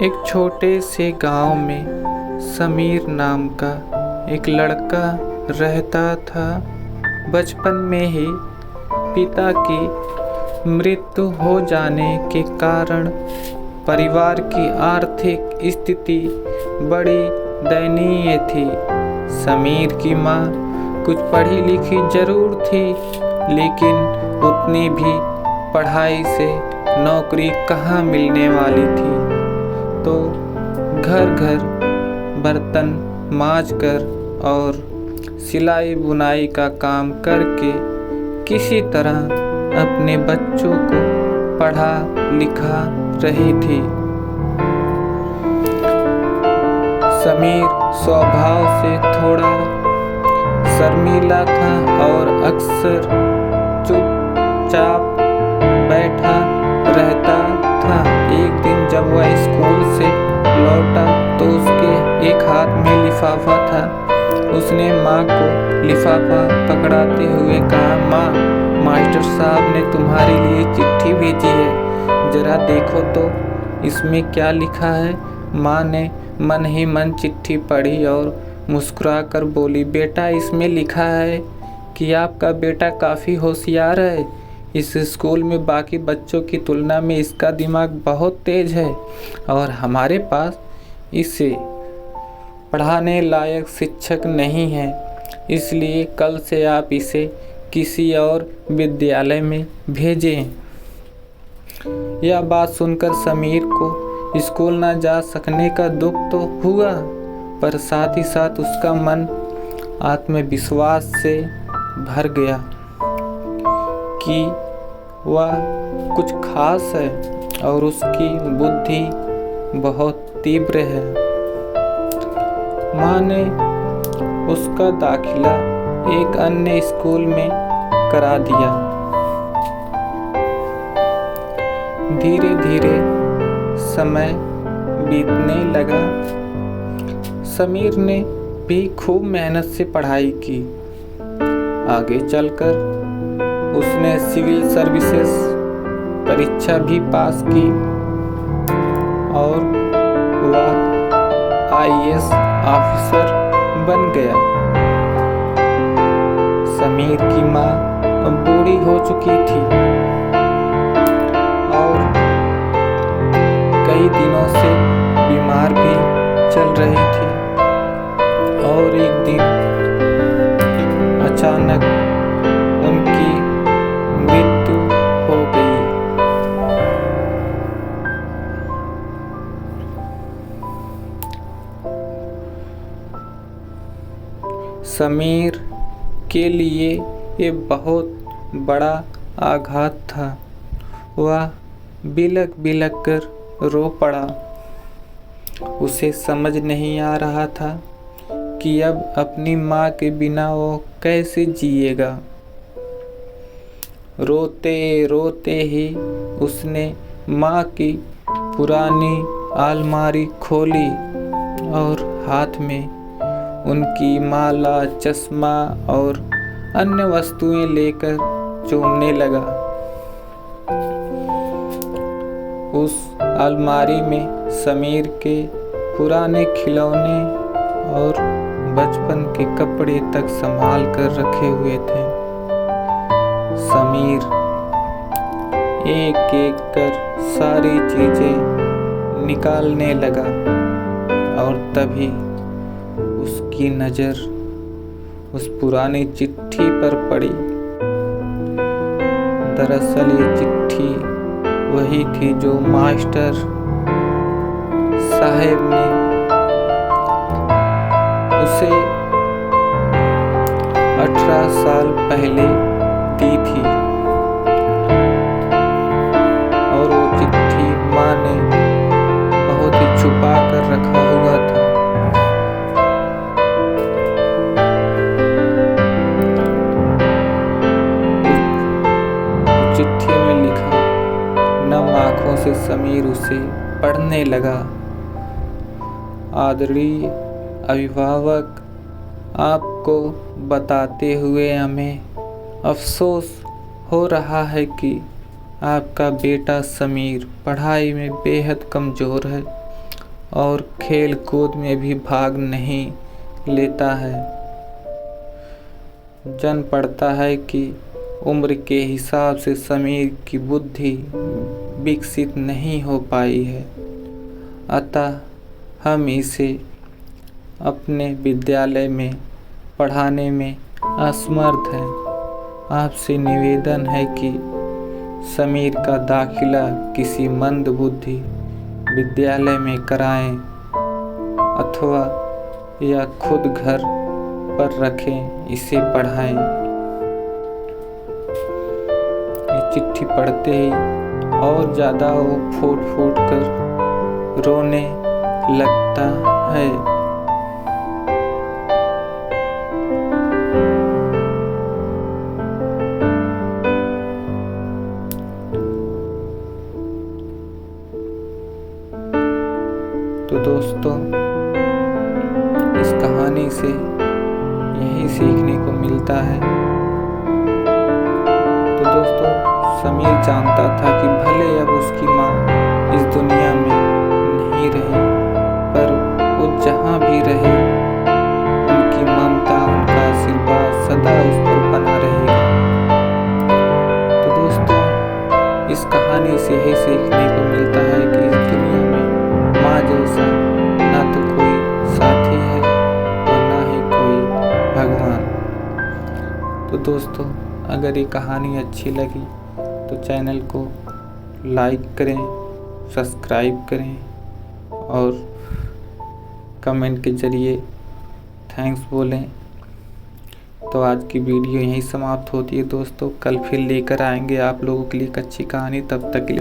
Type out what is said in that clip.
एक छोटे से गांव में समीर नाम का एक लड़का रहता था। बचपन में ही पिता की मृत्यु हो जाने के कारण परिवार की आर्थिक स्थिति बड़ी दयनीय थी। समीर की माँ कुछ पढ़ी लिखी जरूर थी, लेकिन उतनी भी पढ़ाई से नौकरी कहाँ मिलने वाली थी। तो घर घर बर्तन मांजकर और सिलाई बुनाई का काम करके किसी तरह अपने बच्चों को पढ़ा लिखा रही थी। समीर स्वभाव से थोड़ा शर्मीला था और अक्सर चुपचाप बैठा रहता था। एक दिन जब वह स्कूल से लौटा तो उसके एक हाथ में लिफाफा था। उसने माँ को लिफाफा पकड़ाते हुए कहा, माँ, मास्टर साहब ने तुम्हारे लिए चिट्ठी भेजी है, जरा देखो तो इसमें क्या लिखा है। माँ ने मन ही मन चिट्ठी पढ़ी और मुस्कुरा कर बोली, बेटा, इसमें लिखा है कि आपका बेटा काफ़ी होशियार है। इस स्कूल में बाकी बच्चों की तुलना में इसका दिमाग बहुत तेज है और हमारे पास इसे पढ़ाने लायक शिक्षक नहीं है, इसलिए कल से आप इसे किसी और विद्यालय में भेजें। यह बात सुनकर समीर को स्कूल न जा सकने का दुख तो हुआ, पर साथ ही साथ उसका मन आत्मविश्वास से भर गया कि वह कुछ खास है और उसकी बुद्धि बहुत तीव्र है। माँ ने उसका दाखिला एक अन्य स्कूल में करा दिया। धीरे धीरे समय बीतने लगा। समीर ने भी खूब मेहनत से पढ़ाई की। आगे चलकर उसने सिविल सर्विसेज परीक्षा भी पास की और वह आईएएस ऑफिसर बन गया। समीर की माँ बूढ़ी हो चुकी थी और कई दिनों से बीमार भी चल रही थी और एक दिन अचानक उनकी मृत्यु हो गई। समीर के लिए ये बहुत बड़ा आघात था। वह बिलक बिलक कर रो पड़ा। उसे समझ नहीं आ रहा था कि अब अपनी माँ के बिना वो कैसे जिएगा। रोते रोते ही उसने माँ की पुरानी अलमारी खोली और हाथ में उनकी माला, चश्मा और अन्य वस्तुएं लेकर चूमने लगा। उस अलमारी में समीर के पुराने खिलौने और बचपन के कपड़े तक संभाल कर रखे हुए थे। समीर एक एक कर सारी चीजें निकालने लगा और तभी उसकी नज़र उस पुरानी चिट्ठी पर पड़ी। दरअसल ये चिट्ठी वही थी जो मास्टर साहब ने उसे 18 साल पहले दी थी और वो चिट्ठी माँ ने बहुत ही छुपा कर रखा हुआ था। चिट्ठी में लिखा, नम आँखों से समीर उसे पढ़ने लगा। आदरणीय अभिभावक, आपको बताते हुए हमें अफसोस हो रहा है कि आपका बेटा समीर पढ़ाई में बेहद कमज़ोर है और खेल कूद में भी भाग नहीं लेता है। जान पड़ता है कि उम्र के हिसाब से समीर की बुद्धि विकसित नहीं हो पाई है, अतः हम इसे अपने विद्यालय में पढ़ाने में असमर्थ हैं। आपसे निवेदन है कि समीर का दाखिला किसी मंदबुद्धि विद्यालय में कराएं अथवा या खुद घर पर रखें, इसे पढ़ाएं। ये चिट्ठी पढ़ते ही और ज़्यादा वो फूट फूट कर रोने लगता है। तो दोस्तों, इस कहानी से यही सीखने को मिलता है। तो दोस्तों, समीर जानता था कि भले अब उसकी माँ इस दुनिया में नहीं रही, पर वो जहाँ भी रहे उनकी ममता, उनका आशीर्वाद सदा उस पर बना रहेगा। तो दोस्तों, इस कहानी से यही सीखने को मिलता है कि इस दुनिया में माँ जैसा ना तो कोई साथी है और ना ही कोई भगवान। तो दोस्तों, अगर ये कहानी अच्छी लगी तो चैनल को लाइक करें, सब्सक्राइब करें और कमेंट के ज़रिए थैंक्स बोलें। तो आज की वीडियो यहीं समाप्त होती है दोस्तों। कल फिर लेकर आएंगे आप लोगों के लिए एक अच्छी कहानी। तब तक के लिए